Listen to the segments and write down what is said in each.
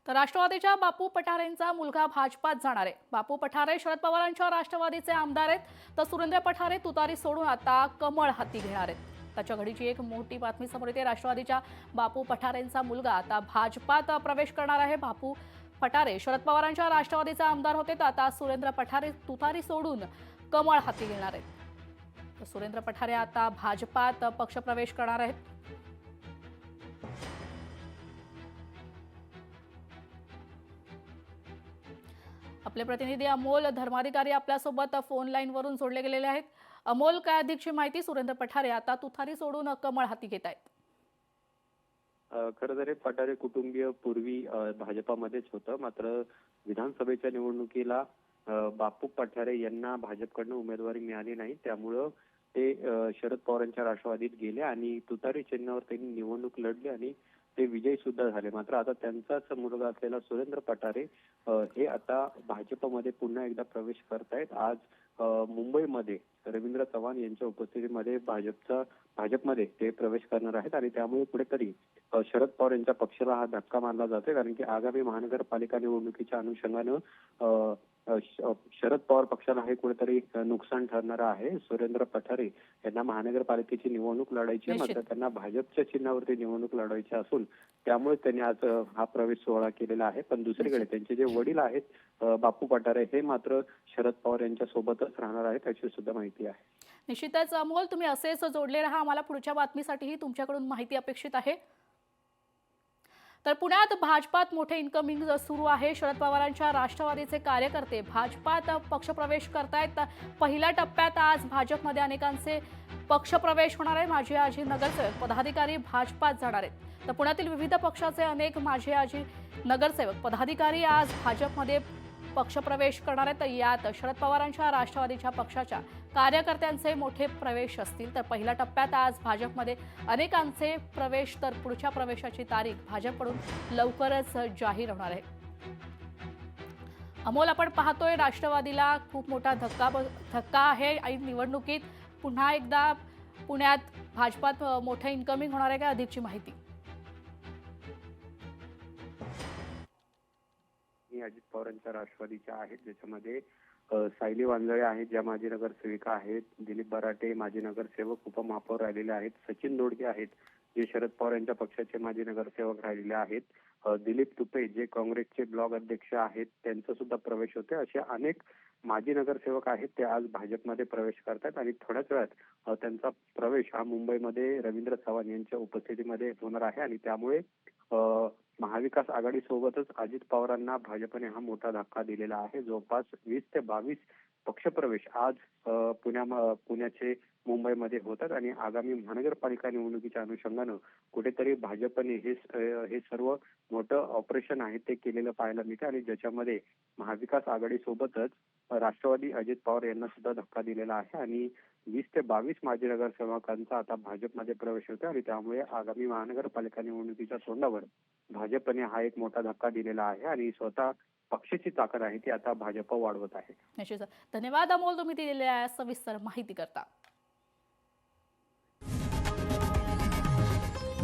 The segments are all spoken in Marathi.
तर राष्ट्रवादीच्या बापू पठारेंचा मुलगा भाजपात जाणार आहे। बापू पठारे शरद पवारांच्या राष्ट्रवादीचे आमदार आहेत, तर सुरेंद्र पठारे तुतारी सोडून आता कमळ हाती घेणार आहेत। त्याच्या घडीची एक मोठी बातमी समोर येते। राष्ट्रवादीच्या बापू पठारेंचा मुलगा आता भाजपात प्रवेश करणार आहे। बापू पठारे शरद पवारांच्या राष्ट्रवादीचे आमदार होते, तर आता सुरेंद्र पठारे तुतारी सोडून कमळ हाती घेणार आहेत। तर सुरेंद्र पठारे आता भाजपात पक्षप्रवेश करणार आहेत। आपले प्रतिनिधी अमोल धर्माधिकारी आपल्यासोबत फोन लाईन वरून जोडले गेलेले आहेत। अमोल, काय अधिकची माहिती? सुरेंद्र पठारे आता तुतारी सोडून कमळ हाती घेत आहेत। खरं तर हे पठारे कुटुंबीय पूर्वी भाजपामध्येच होतं, मात्र विधानसभेच्या निवडणुकीला बापू पठारे यांना भाजपकडनं उमेदवारी मिळाली नाही, त्यामुळं ते शरद पवारांच्या राष्ट्रवादीत गेले आणि तुतारी चिन्हावर त्यांनी निवडणूक लढली आणि ते विजयी सुद्धा झाले। मात्र आता त्यांचाच मुलगा असलेला सुरेंद्र पठारे हे आता भाजपमध्ये पुन्हा एकदा प्रवेश करतायत। आज मुंबईमध्ये रवींद्र चव्हाण यांच्या उपस्थितीमध्ये भाजपमध्ये ते प्रवेश करणार आहेत आणि त्यामुळे कुठेतरी शरद पवार यांच्या पक्षाला हा धक्का मानला जातोय, कारण की आगामी महानगरपालिका निवडणुकीच्या अनुषंगानं शरद पवार पक्षाला हे कुठेतरी नुकसान ठरणार आहे। सुरेंद्र पठारे यांना महानगरपालिकेची निवडणूक लढायची आहे, मात्र त्यांना भाजपच्या चिन्हावरती निवडणूक लढवायची असून त्यामुळे त्यांनी आज हा प्रवेश सोहळा केलेला आहे। पण दुसरीकडे त्यांचे जे वडील आहेत बापू पठारे हे मात्र शरद पवार यांच्या सोबतच राहणार आहेत, याची सुद्धा माहिती आहे। निश्चितच अमोल, तुम्ही असेच जोडले राहा, आम्हाला पुढच्या बातमीसाठीही तुमच्याकडून माहिती अपेक्षित आहे। तर पुण्यात भाजपात मोठे इन्कमिंग सुरू आहे। शरद पवारांच्या राष्ट्रवादीचे कार्यकर्ते भाजपात पक्षप्रवेश करतायत। पहिल्या टप्प्यात आज भाजपमध्ये अनेकांचे पक्षप्रवेश होणार आहे। माजी आजी नगरसेवक पदाधिकारी भाजपात जाणार आहेत। तर पुण्यातील विविध पक्षाचे अनेक माजी आजी नगरसेवक पदाधिकारी आज भाजपमध्ये पक्षप्रवेश करणार आहेत। यात शरद पवारांच्या राष्ट्रवादीच्या पक्षाच्या कार्यकर्त्यांचे मोठे प्रवेश असतील। तर पहिल्या टप्प्यात आज भाजपमध्ये अनेकांचे प्रवेश, तर पुढच्या प्रवेशाची तारीख भाजपकडून लवकरच जाहीर होणार आहे। अमोल, आपण पाहतोय राष्ट्रवादीला खूप मोठा धक्का आहे आणि निवडणुकीत पुन्हा एकदा पुण्यात भाजपात मोठं इन्कमिंग होणार आहे का? अधिकची माहिती? अजित पवारांच्या राष्ट्रवादीच्या आहेत, ज्याच्यामध्ये सायली वांजळे आहेत, ज्या माजी नगरसेविका आहेत, दिलीप बराटे माजी नगरसेवक उपमहापौर राहिलेले आहेत, सचिन दोडके आहेत जे शरद पवार यांच्या पक्षाचे माजी नगरसेवक राहिलेले आहेत, दिलीप तुपे जे काँग्रेसचे ब्लॉक अध्यक्ष आहेत, त्यांचा सुद्धा प्रवेश होते। असे अनेक माजी नगरसेवक आहेत ते आज भाजपमध्ये प्रवेश करतात आणि थोड्याच वेळात त्यांचा प्रवेश हा मुंबईमध्ये रवींद्र चव्हाण यांच्या उपस्थितीमध्ये होणार आहे आणि त्यामुळे महाविकास आघाडी सोबतच अजित पवारांना भाजपने हा मोठा धक्का दिलेला आहे। जवळपास 20 ते 22 पक्षप्रवेश आज पुण्याचे मुंबईमध्ये होतात आणि आगामी महानगरपालिका निवडणुकीच्या अनुषंगानं कुठेतरी भाजपने हे सर्व मोठं ऑपरेशन आहे ते केलेलं पाहायला मिळतं आणि ज्याच्यामध्ये महाविकास आघाडी सोबतच राष्ट्रवादी अजित पवार यांना सुद्धा धक्का दिलेला आहे आणि 20 ते 22 माजी नगरसेवकांचा आता भाजपमध्ये प्रवेश होतो आणि त्यामुळे आगामी महानगरपालिका निवडणुकीच्या तोंडावर भाजपने हा एक मोठा धक्का दिलेला आहे आणि स्वतः पक्षाची ताकद आहे ती आता भाजप वाढवत आहे। निश्चित, धन्यवाद अमोल, तुम्ही दिलेल्या सविस्तर माहिती करता।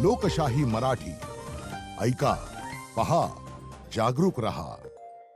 लोकशाही मराठी ऐका, पहा, जागरूक रहा।